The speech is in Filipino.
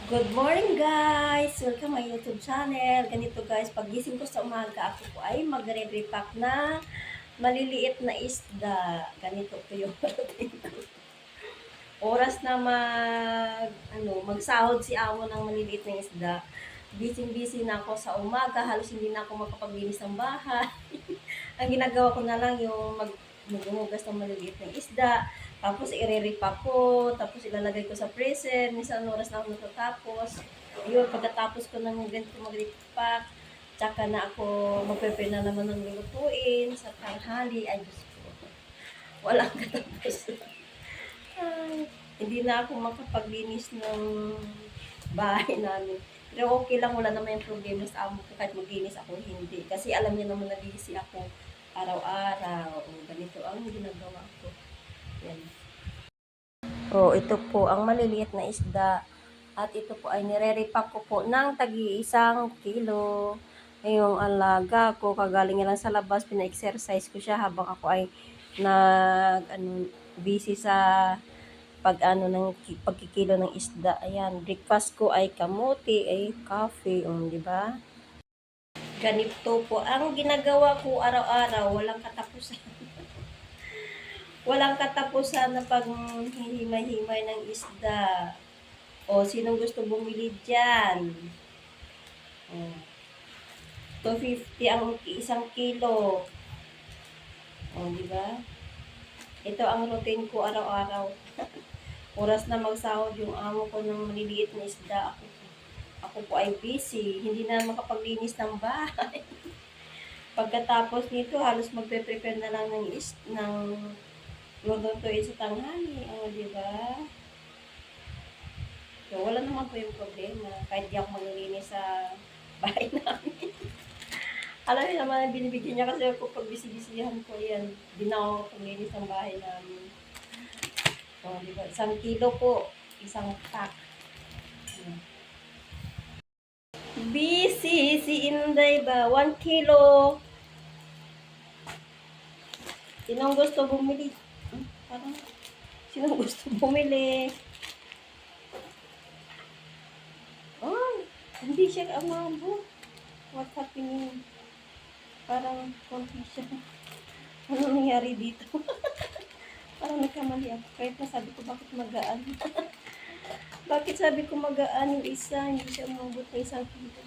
Good morning guys! Welcome my YouTube channel. Ganito guys, pagising ko sa umaga, ako po ay magre-repack na maliliit na isda. Ganito po yung routine ko. Oras na magsahod si amo ng maliliit na isda. Busy na ako sa umaga, halos hindi na ako makapaglinis ng bahay. Ang ginagawa ko na lang yung maghuhugas ng maliliit na isda, tapos i-repack ko, tapos ilalagay ko sa freezer, minsan oras na ako natatapos. Yun, pagkatapos ko ng ganito mag-repack, tsaka na ako mag-prepare na naman ng lulutuin sa tanghali. Ay, Diyos ko, walang katapos. Ay, hindi na ako makapaglinis ng bahay namin. Pero okay lang, wala naman yung problema sa amo ko kahit maglinis ako hindi. Kasi alam niya naman nag-busy ako araw-araw. O, ganito ang ginagawa ko. Yan. O, ito po ang maliliit na isda. At ito po ay nire-repack ko po ng tagi-1 kilo. Ngayong alaga ko, kagaling lang sa labas, pina-exercise ko siya habang ako ay busy sa pagkikilo ng isda. Ayan, breakfast ko ay kamote, ay coffee, di ba? Ganito po ang ginagawa ko araw-araw, walang katapusan. Walang katapusan na paghihimay-himay ng isda. O, sinong gusto bumili dyan? O, 250 ang 1 kilo. O, di ba? Ito ang routine ko araw-araw. Oras na magsahod yung amo ko ng maliliit na isda. Ako po ay busy. Hindi na makapaglinis ng bahay. Pagkatapos nito, halos magpe-prepare na lang ng lulutuin sa tanghali. O, di ba? So, wala naman po yung problema. Kahit di ako maglilinis sa bahay namin. Alam niyo naman, binibigyan niya kasi ako pag bisibisihan ko yan. Di na ako paglinis ng bahay namin. O, diba? 1 kilo po. Isang pack. Busy si Inday ba? 1 kilo. Sinong gusto bumili? Parang, sinong gusto bumili? Oh, hindi siya umabot. What happening? Parang konti siya. Ano nangyari dito? Parang nagkamali ako. Kahit nasabi ko bakit magaan. Bakit sabi ko magaan yung isa, hindi siya umabot na 1 kilo.